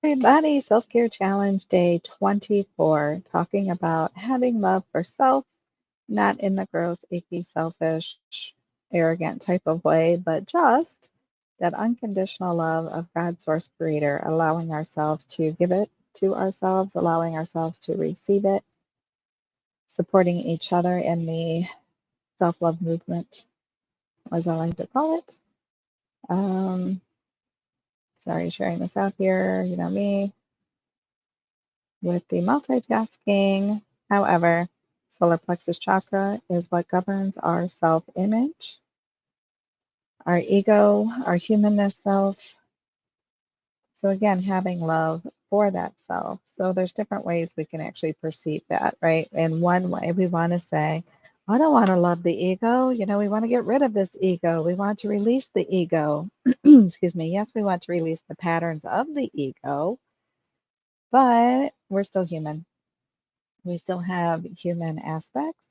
Everybody, self-care challenge day 24, talking about having love for self, not in the gross, icky, selfish, arrogant type of way, but just that unconditional love of God, source, creator, allowing ourselves to give it to ourselves, allowing ourselves to receive it, supporting each other in the self-love movement, as I like to call it. Um, Sorry, sharing this out here, you know me, with the multitasking. However, solar plexus chakra is what governs our self image, our ego, our humanness self. So, again, having love for that self. So, there's different ways we can actually perceive that, right? In one way, we want to say, I don't want to love the ego. You know, we want to get rid of this ego. We want to release the ego. Excuse me. Yes, we want to release the patterns of the ego, but we're still human. We still have human aspects,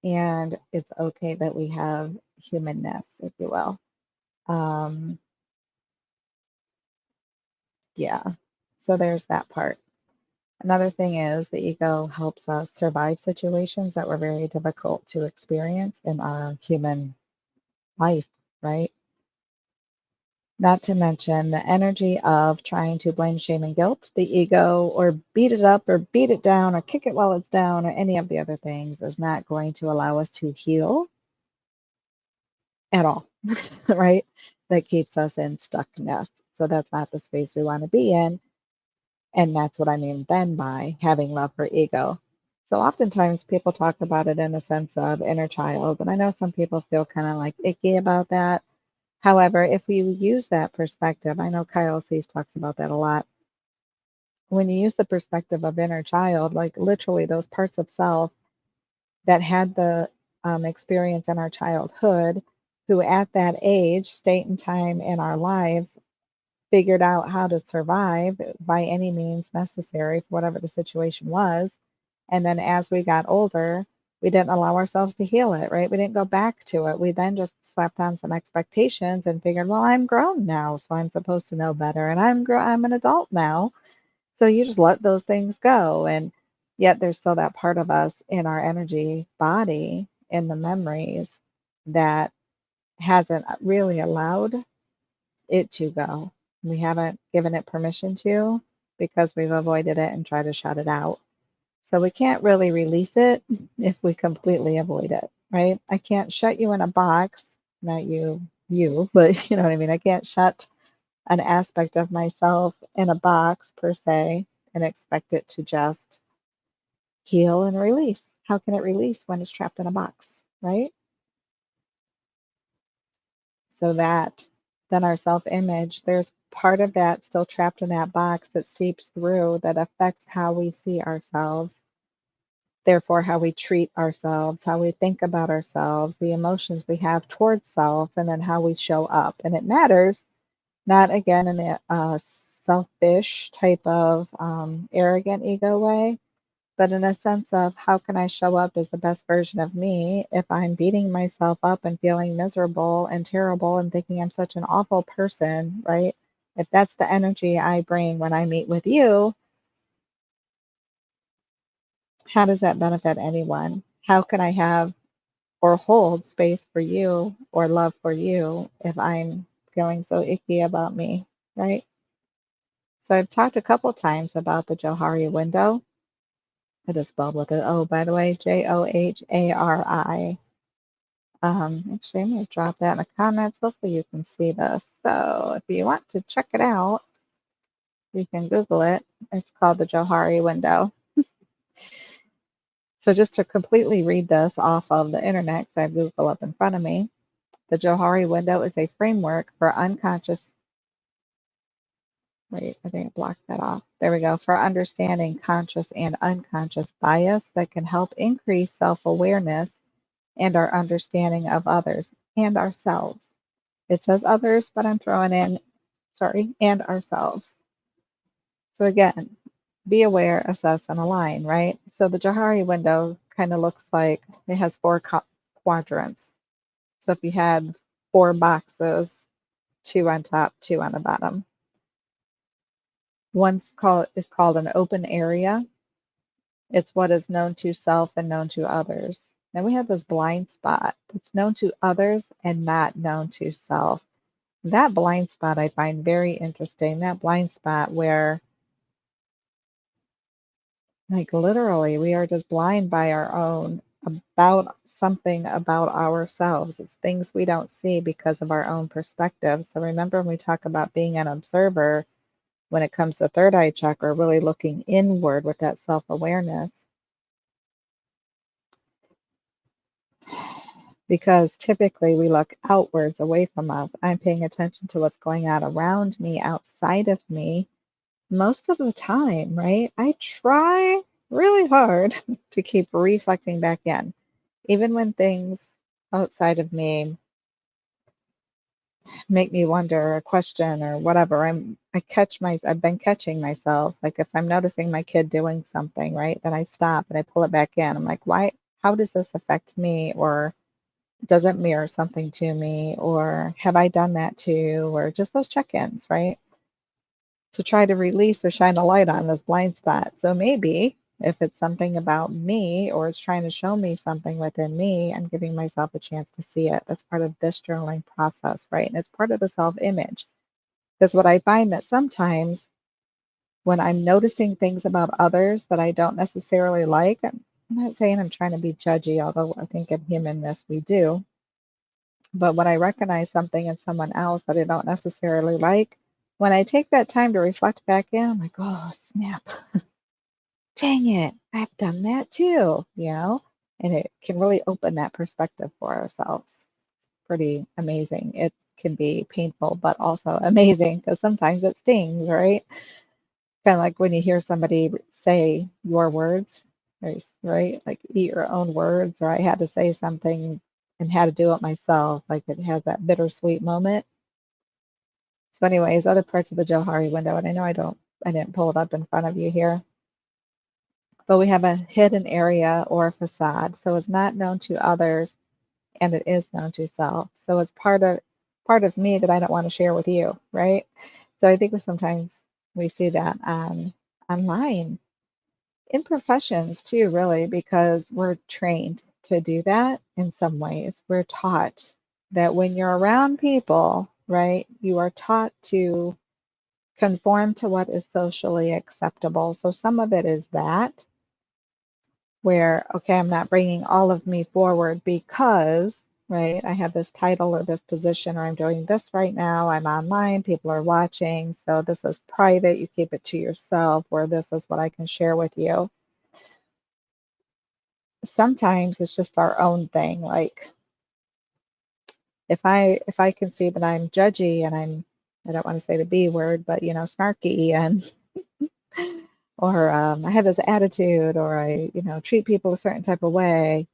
and it's okay that we have humanness, if you will. Um, yeah, so there's that part. Another thing is the ego helps us survive situations that were very difficult to experience in our human life, right? Not to mention the energy of trying to blame, shame, and guilt the ego, or beat it up, or beat it down, or kick it while it's down, or any of the other things is not going to allow us to heal at all, right? That keeps us in stuckness. So that's not the space we want to be in. And that's what I mean then by having love for ego. So oftentimes people talk about it in the sense of inner child. And I know some people feel kind of like icky about that. However, if we use that perspective, I know Kyle Cease talks about that a lot. When you use the perspective of inner child, like literally those parts of self that had the experience in our childhood, who at that age, state and time in our lives, figured out how to survive by any means necessary for whatever the situation was. And then as we got older, we didn't allow ourselves to heal it, right? We didn't go back to it. We then just slapped on some expectations and figured, well, I'm grown now, so I'm supposed to know better, and I'm an adult now. So you just let those things go. And yet there's still that part of us in our energy body, in the memories, that hasn't really allowed it to go. We haven't given it permission to, because we've avoided it and tried to shut it out. So we can't really release it if we completely avoid it, right? I can't shut you in a box, not you, but you know what I mean? I can't shut an aspect of myself in a box per se and expect it to just heal and release. How can it release when it's trapped in a box, right? So that then our self image, there's part of that still trapped in that box that seeps through, that affects how we see ourselves, therefore, how we treat ourselves, how we think about ourselves, the emotions we have towards self, and then how we show up. And it matters, not again in the selfish type of arrogant ego way, but in a sense of how can I show up as the best version of me if I'm beating myself up and feeling miserable and terrible and thinking I'm such an awful person, right? If that's the energy I bring when I meet with you, how does that benefit anyone? How can I have or hold space for you or love for you if I'm feeling so icky about me, right? So I've talked a couple times about the Johari window. It is spelled with an O, by the way, Johari. Actually, I'm going to drop that in the comments. Hopefully you can see this. So if you want to check it out, you can Google it. It's called the Johari window. So just to completely read this off of the internet, because I have Google up in front of me, the Johari window is a framework for unconscious, wait, I think I blocked that off. There we go. For understanding conscious and unconscious bias that can help increase self-awareness and our understanding of others and ourselves. It says others, but I'm throwing in, sorry, and ourselves. So again, be aware, assess, and align, right? So the Johari window kind of looks like it has four quadrants. So if you had four boxes, two on top, two on the bottom. is called an open area. It's what is known to self and known to others. Then we have this blind spot that's known to others and not known to self. That blind spot I find very interesting. That blind spot where, like, literally, we are just blind by our own about something about ourselves. It's things we don't see because of our own perspective. So remember when we talk about being an observer, when it comes to third eye chakra, really looking inward with that self-awareness. Because typically we look outwards away from us. I'm paying attention to what's going on around me, outside of me, most of the time, right? I try really hard to keep reflecting back in, even when things outside of me make me wonder or question or whatever. I've been catching myself. Like if I'm noticing my kid doing something, right, then I stop and I pull it back in. I'm like, why? How does this affect me? Or does it mirror something to me? Or have I done that too? Or just those check-ins, right? To try to release or shine a light on this blind spot. So maybe if it's something about me or it's trying to show me something within me, I'm giving myself a chance to see it. That's part of this journaling process, right? And it's part of the self-image. Because what I find that sometimes when I'm noticing things about others that I don't necessarily like, I'm not saying I'm trying to be judgy, although I think in humanness we do. But when I recognize something in someone else that I don't necessarily like, when I take that time to reflect back in, I'm like, oh, snap. Dang it, I've done that too, you know? And it can really open that perspective for ourselves. Pretty amazing. It can be painful, but also amazing because sometimes it stings, right? Kind of like when you hear somebody say your words, right? Like eat your own words, or I had to say something and had to do it myself. Like it has that bittersweet moment. So, anyways, other parts of the Johari window, and I didn't pull it up in front of you here, but we have a hidden area or a facade. So it's not known to others and it is known to self. So it's part of me that I don't want to share with you, right? So I think sometimes we see that online in professions too, really, because we're trained to do that in some ways. We're taught that when you're around people, right, you are taught to conform to what is socially acceptable. So some of it is that where, okay, I'm not bringing all of me forward because, right, I have this title or this position, or I'm doing this right now, I'm online, people are watching, so this is private, you keep it to yourself, or this is what I can share with you. Sometimes it's just our own thing. Like if I can see that I'm judgy and I don't want to say the B word, but snarky and or I have this attitude, or I treat people a certain type of way,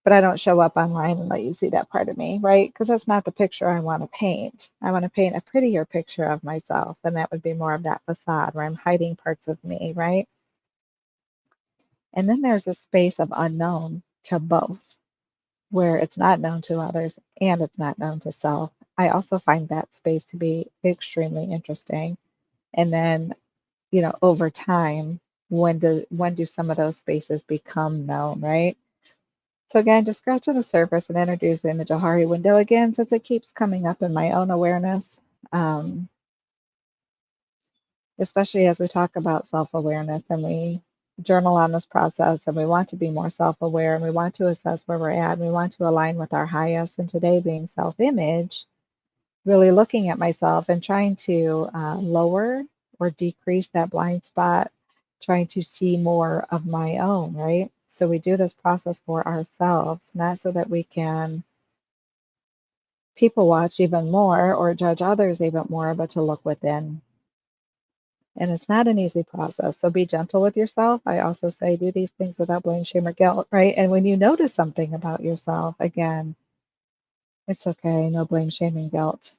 but I don't show up online and let you see that part of me, right? Because that's not the picture I want to paint. I want to paint a prettier picture of myself, and that would be more of that facade where I'm hiding parts of me, right? And then there's a space of unknown to both, where it's not known to others and it's not known to self. I also find that space to be extremely interesting. And then, over time, when do some of those spaces become known, right? So again, just scratching the surface and introducing the Johari window again, since it keeps coming up in my own awareness, um, especially as we talk about self-awareness and we journal on this process and we want to be more self-aware and we want to assess where we're at and we want to align with our highest, and today being self-image, really looking at myself and trying to lower or decrease that blind spot, trying to see more of my own, right? So we do this process for ourselves, not so that we can people watch even more or judge others even more, but to look within. And it's not an easy process. So be gentle with yourself. I also say do these things without blame, shame, or guilt, right? And when you notice something about yourself, again, it's okay. No blame, shame, and guilt.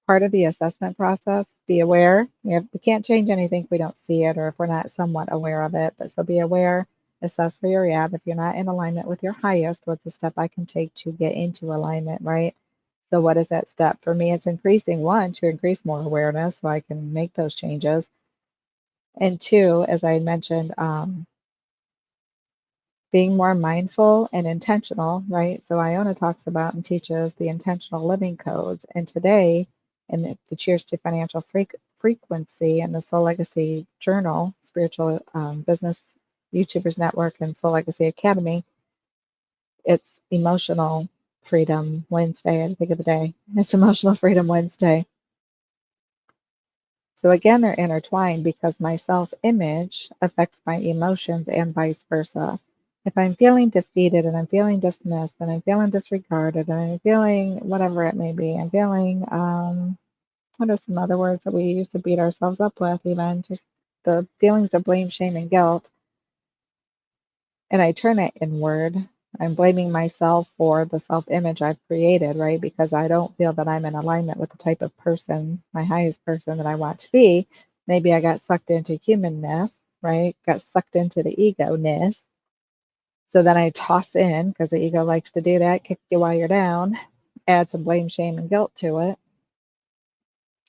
Part of the assessment process, be aware. We can't change anything if we don't see it or if we're not somewhat aware of it. But so be aware, assess where you're at. If you're not in alignment with your highest, what's the step I can take to get into alignment, right? So what is that step? For me, it's increasing one, to increase more awareness so I can make those changes. And two, as I mentioned, being more mindful and intentional, right? So Iona talks about and teaches the intentional living codes. And today, in the Cheers to Financial Frequency and the Soul Legacy Journal, Spiritual Business YouTubers Network, and Soul Legacy Academy, it's Emotional Freedom Wednesday, I think of the day. It's Emotional Freedom Wednesday. So again, they're intertwined because my self-image affects my emotions and vice versa. If I'm feeling defeated and I'm feeling dismissed and I'm feeling disregarded and I'm feeling whatever it may be, I'm feeling, what are some other words that we used to beat ourselves up with, even just the feelings of blame, shame, and guilt, and I turn it inward. I'm blaming myself for the self image I've created, right? Because I don't feel that I'm in alignment with the type of person, my highest person that I want to be. Maybe I got sucked into humanness, right? Got sucked into the ego ness. So then I toss in, because the ego likes to do that, kick you while you're down, add some blame, shame, and guilt to it.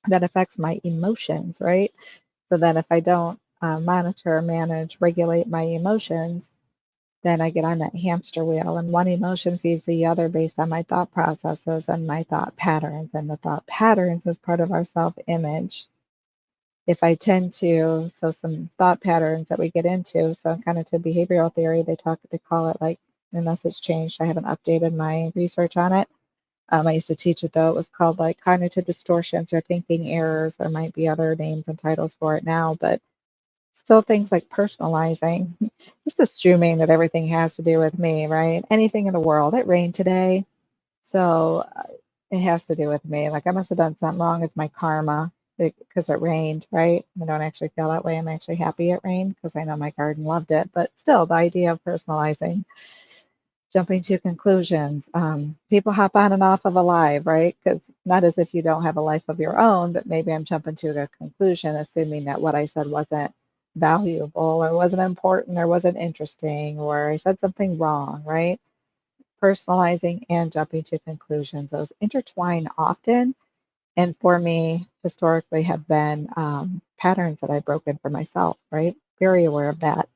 That affects my emotions, right? So then if I don't monitor, manage, regulate my emotions, then I get on that hamster wheel, and one emotion feeds the other based on my thought processes and my thought patterns. And the thought patterns is part of our self image. If I tend to, so some thought patterns that we get into, so kind of to behavioral theory, they call it like, unless it's changed, I haven't updated my research on it. I used to teach it though. It was called like cognitive distortions or thinking errors. There might be other names and titles for it now, but still things like personalizing, just assuming that everything has to do with me, right? Anything in the world. It rained today, so it has to do with me. Like I must have done something wrong. It's my karma because it rained, right? I don't actually feel that way. I'm actually happy it rained because I know my garden loved it. But still, the idea of personalizing, jumping to conclusions. People hop on and off of a live, right? Because not as if you don't have a life of your own, but maybe I'm jumping to a conclusion, assuming that what I said wasn't valuable or wasn't important or wasn't interesting or I said something wrong, right? Personalizing and jumping to conclusions. Those intertwine often. And for me, historically, have been patterns that I've broken for myself, right? Very aware of that.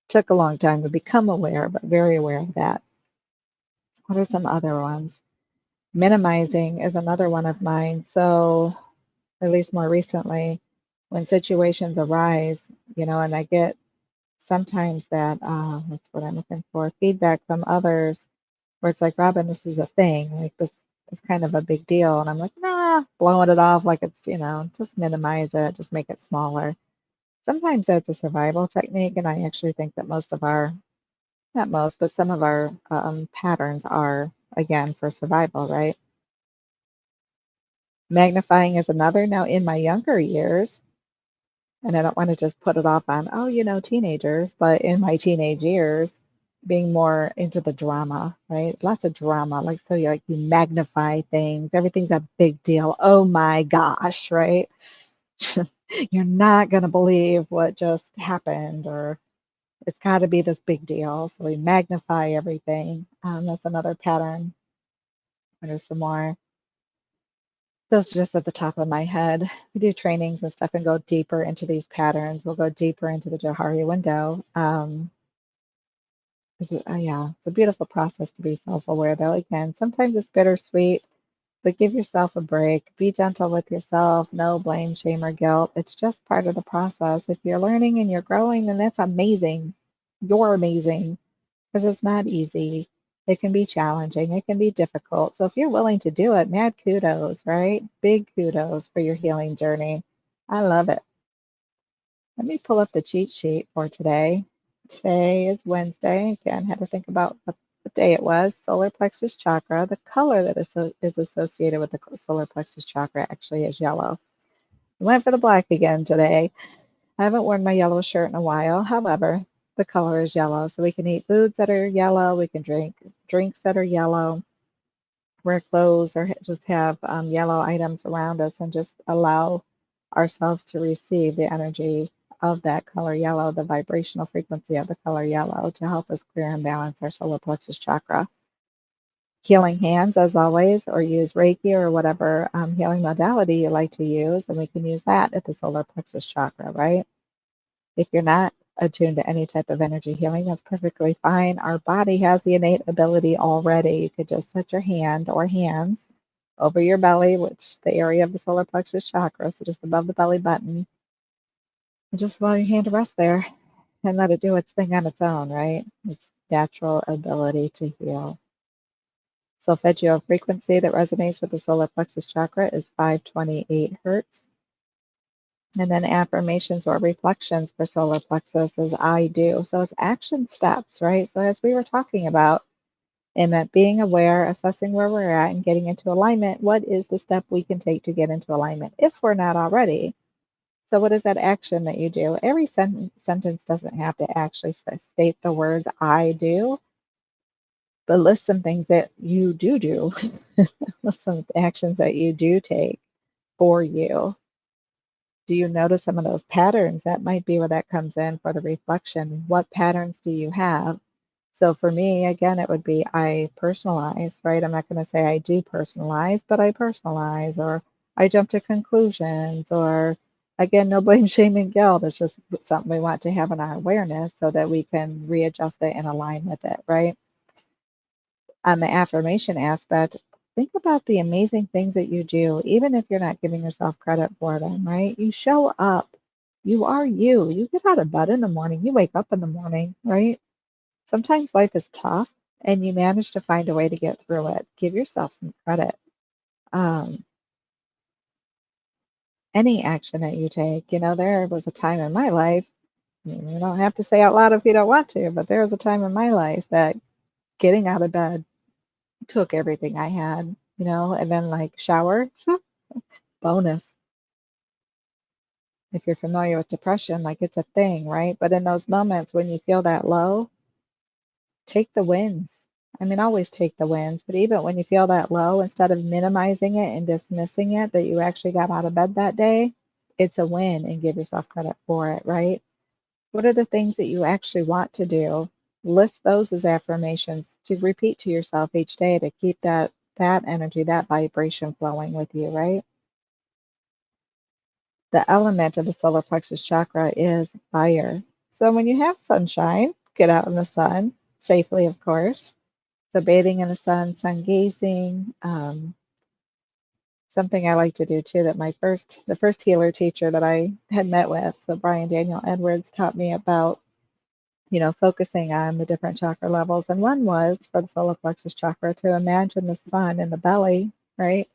Took a long time to become aware, but very aware of that. What are some other ones? Minimizing is another one of mine. So, at least more recently, when situations arise, and I get sometimes that, what's what I'm looking for, feedback from others where it's like, Robin, this is a thing. Like, this is kind of a big deal. And I'm like, nah, blowing it off like it's, just minimize it, just make it smaller. Sometimes that's a survival technique. And I actually think that most of our, not most, but some of our patterns are, again, for survival, right? Magnifying is another. Now, in my younger years, and I don't want to just put it off on, oh, teenagers, but in my teenage years, being more into the drama, right? Lots of drama. Like, so you magnify things, everything's a big deal. Oh my gosh, right? You're not going to believe what just happened, or it's got to be this big deal. So we magnify everything. That's another pattern. There's some more. Those are just at the top of my head. We do trainings and stuff and go deeper into these patterns. We'll go deeper into the Johari window. Yeah, it's a beautiful process to be self-aware, though. Again, sometimes it's bittersweet, but give yourself a break. Be gentle with yourself. No blame, shame, or guilt. It's just part of the process. If you're learning and you're growing, then that's amazing. You're amazing because it's not easy. It can be challenging. It can be difficult. So if you're willing to do it, mad kudos, right? Big kudos for your healing journey. I love it. Let me pull up the cheat sheet for today. Today is Wednesday. Again, had to think about what day it was. Solar plexus chakra. The color that is associated with the solar plexus chakra actually is yellow. I went for the black again today. I haven't worn my yellow shirt in a while. However, the color is yellow. So we can eat foods that are yellow. We can drink drinks that are yellow. Wear clothes or just have yellow items around us and just allow ourselves to receive the energy of that color yellow, the vibrational frequency of the color yellow to help us clear and balance our solar plexus chakra. Healing hands, as always, or use Reiki or whatever healing modality you like to use, and we can use that at the solar plexus chakra, right? If you're not attuned to any type of energy healing, that's perfectly fine. Our body has the innate ability already. You could just set your hand or hands over your belly, which the area of the solar plexus chakra, so just above the belly button, and just allow your hand to rest there and let it do its thing on its own, right? Its natural ability to heal. Solfeggio frequency that resonates with the solar plexus chakra is 528 hertz. And then affirmations or reflections for solar plexus is I do. So it's action steps, right? So as we were talking about, in that being aware, assessing where we're at, and getting into alignment, what is the step we can take to get into alignment if we're not already? So what is that action that you do? Every sentence doesn't have to actually state the words I do, but list some things that you do. List some actions that you do take for you. Do you notice some of those patterns? That might be where that comes in for the reflection. What patterns do you have? So for me, again, it would be I personalize, right? I'm not going to say I do personalize, but I personalize, or I jump to conclusions, or again, no blame, shame, and guilt. It's just something we want to have in our awareness so that we can readjust it and align with it, right? On the affirmation aspect, think about the amazing things that you do, even if you're not giving yourself credit for them, right? You show up. You are you. You get out of bed in the morning. You wake up in the morning, right? Sometimes life is tough and you manage to find a way to get through it. Give yourself some credit. Um, any action that you take, there was a time in my life, you don't have to say out loud if you don't want to, but there was a time in my life that getting out of bed took everything I had, and then like shower, bonus. If you're familiar with depression, like it's a thing, right? But in those moments when you feel that low, take the wins. I mean, always take the wins, but even when you feel that low, instead of minimizing it and dismissing it that you actually got out of bed that day, it's a win and give yourself credit for it, right? What are the things that you actually want to do? List those as affirmations to repeat to yourself each day to keep that energy, that vibration flowing with you, right? The element of the solar plexus chakra is fire. So when you have sunshine, get out in the sun safely, of course. So bathing in the sun, sun gazing, something I like to do too. That the first healer teacher that I had met with, so Brian Daniel Edwards, taught me about, focusing on the different chakra levels. And one was for the solar plexus chakra to imagine the sun in the belly, right?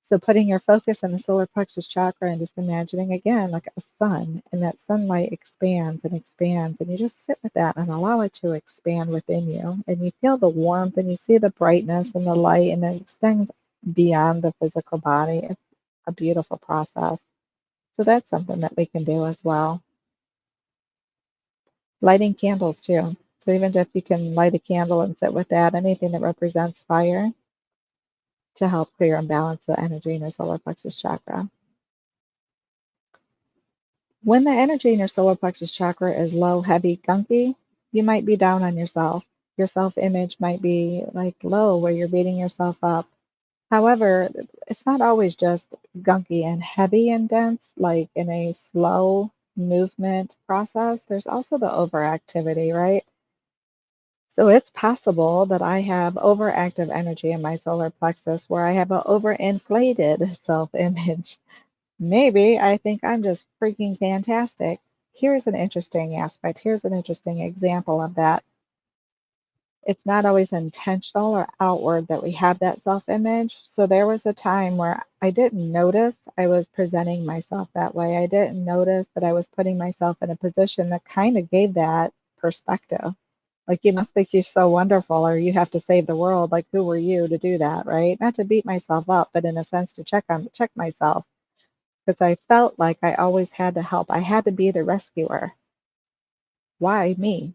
So putting your focus in the solar plexus chakra and just imagining again like a sun, and that sunlight expands and expands, and you just sit with that and allow it to expand within you. And you feel the warmth and you see the brightness and the light, and it extends beyond the physical body. It's a beautiful process. So that's something that we can do as well. Lighting candles too. So even if you can light a candle and sit with that, anything that represents fire to help clear and balance the energy in your solar plexus chakra. When the energy in your solar plexus chakra is low, heavy, gunky, you might be down on yourself. Your self image might be like low, where you're beating yourself up. However, it's not always just gunky and heavy and dense, like in a slow movement process. There's also the overactivity, right? So it's possible that I have overactive energy in my solar plexus where I have an overinflated self image. Maybe I think I'm just freaking fantastic. Here's an interesting aspect. Here's an interesting example of that. It's not always intentional or outward that we have that self image. So there was a time where I didn't notice I was presenting myself that way. I didn't notice that I was putting myself in a position that kind of gave that perspective. Like, you must think you're so wonderful, or you have to save the world. Like, who were you to do that, right? Not to beat myself up, but in a sense to check myself, because I felt like I always had to help. I had to be the rescuer. Why me?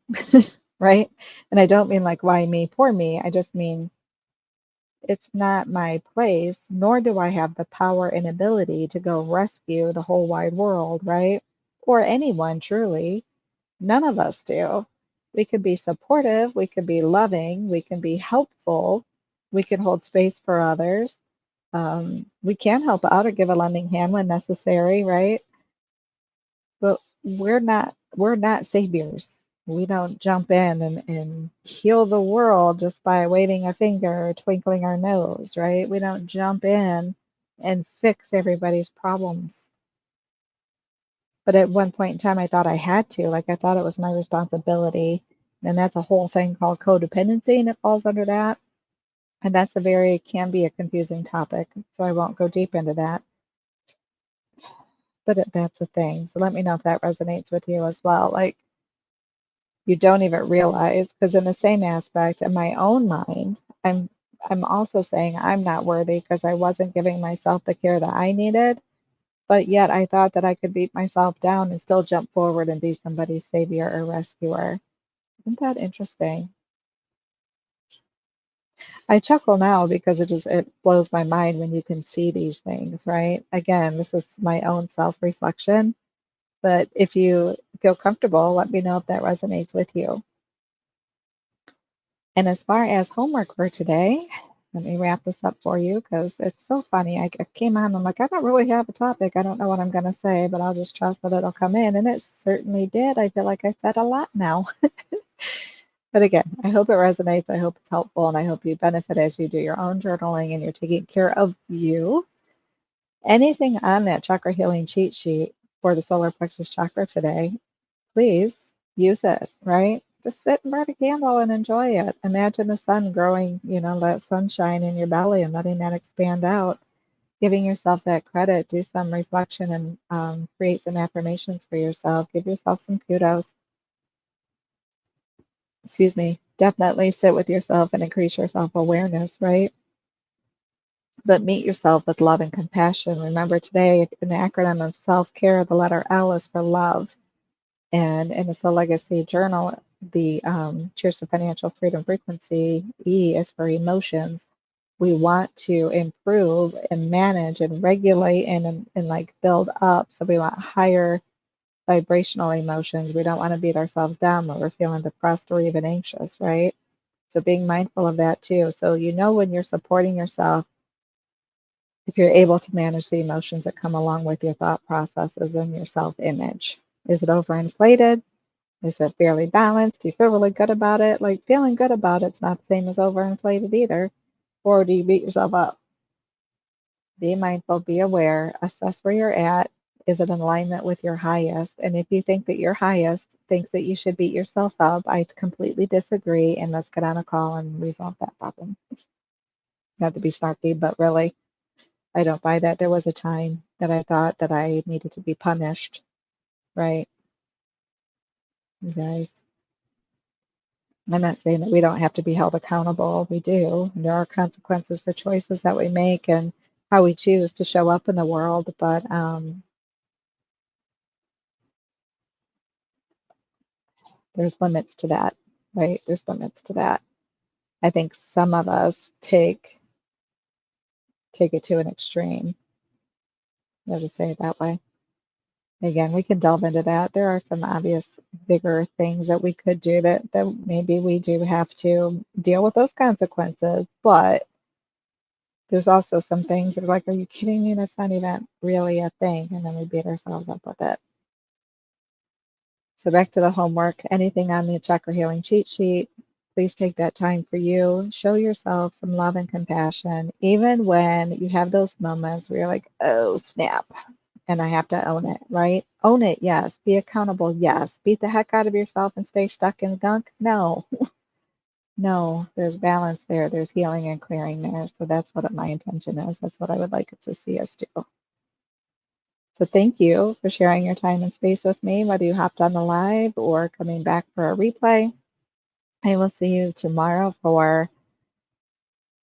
Right? And I don't mean like, why me, poor me. I just mean it's not my place, nor do I have the power and ability to go rescue the whole wide world, right? Or anyone truly. None of us do. We could be supportive, we could be loving, we can be helpful, we can hold space for others. We can help out or give a lending hand when necessary, right? But we're not saviors. We don't jump in and heal the world just by waving a finger or twinkling our nose, right? We don't jump in and fix everybody's problems. But at one point in time, I thought I had to. Like, I thought it was my responsibility. And that's a whole thing called codependency, and it falls under that. And that's can be a confusing topic. So I won't go deep into that. But that's a thing. So let me know if that resonates with you as well. Like, you don't even realize, because in the same aspect, in my own mind, I'm also saying I'm not worthy because I wasn't giving myself the care that I needed. But yet I thought that I could beat myself down and still jump forward and be somebody's savior or rescuer. Isn't that interesting? I chuckle now because it blows my mind when you can see these things, right? Again, this is my own self-reflection. But if you feel comfortable, let me know if that resonates with you. And as far as homework for today, let me wrap this up for you because it's so funny. I came on, I'm like, I don't really have a topic. I don't know what I'm going to say, but I'll just trust that it'll come in. And it certainly did. I feel like I said a lot now. But again, I hope it resonates. I hope it's helpful. And I hope you benefit as you do your own journaling and you're taking care of you. Anything on that chakra healing cheat sheet for the solar plexus chakra today, please use it, right? Just sit and burn a candle and enjoy it. Imagine the sun growing, that sunshine in your belly and letting that expand out, giving yourself that credit. Do some reflection and create some affirmations for yourself. Give yourself some kudos. Excuse me. Definitely sit with yourself and increase your self awareness, right? But meet yourself with love and compassion. Remember today, in the acronym of self-care, the letter L is for love. And in the Soul Legacy Journal, the Cheers to Financial Freedom frequency, E, is for emotions. We want to improve and manage and regulate and like build up. So we want higher vibrational emotions. We don't want to beat ourselves down when we're feeling depressed or even anxious, right? So being mindful of that too. So when you're supporting yourself, if you're able to manage the emotions that come along with your thought processes and your self-image. Is it overinflated? Is it fairly balanced? Do you feel really good about it? Like, feeling good about it's not the same as overinflated either. Or do you beat yourself up? Be mindful, be aware, assess where you're at. Is it in alignment with your highest? And if you think that your highest thinks that you should beat yourself up, I completely disagree. And let's get on a call and resolve that problem. Not to be snarky, but really, I don't buy that. There was a time that I thought that I needed to be punished, right? You guys. I'm not saying that we don't have to be held accountable. We do. There are consequences for choices that we make and how we choose to show up in the world. But there's limits to that, right? There's limits to that. I think some of us take it to an extreme. I'll just say it that way. Again, we can delve into that. There are some obvious bigger things that we could do that maybe we do have to deal with those consequences. But there's also some things that are like, are you kidding me? That's not even really a thing. And then we beat ourselves up with it. So back to the homework. Anything on the chakra healing cheat sheet, please take that time for you. Show yourself some love and compassion, even when you have those moments where you're like, oh, snap. And I have to own it, right? Own it, yes. Be accountable, yes. Beat the heck out of yourself and stay stuck in gunk? No. No, there's balance there. There's healing and clearing there. So that's what my intention is. That's what I would like to see us do. So thank you for sharing your time and space with me, whether you hopped on the live or coming back for a replay. I will see you tomorrow for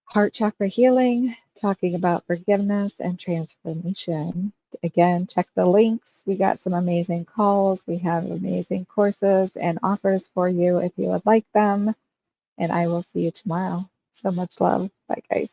heart chakra healing, talking about forgiveness and transformation. Again, check the links. We got some amazing calls. We have amazing courses and offers for you if you would like them. And I will see you tomorrow. So much love. Bye, guys.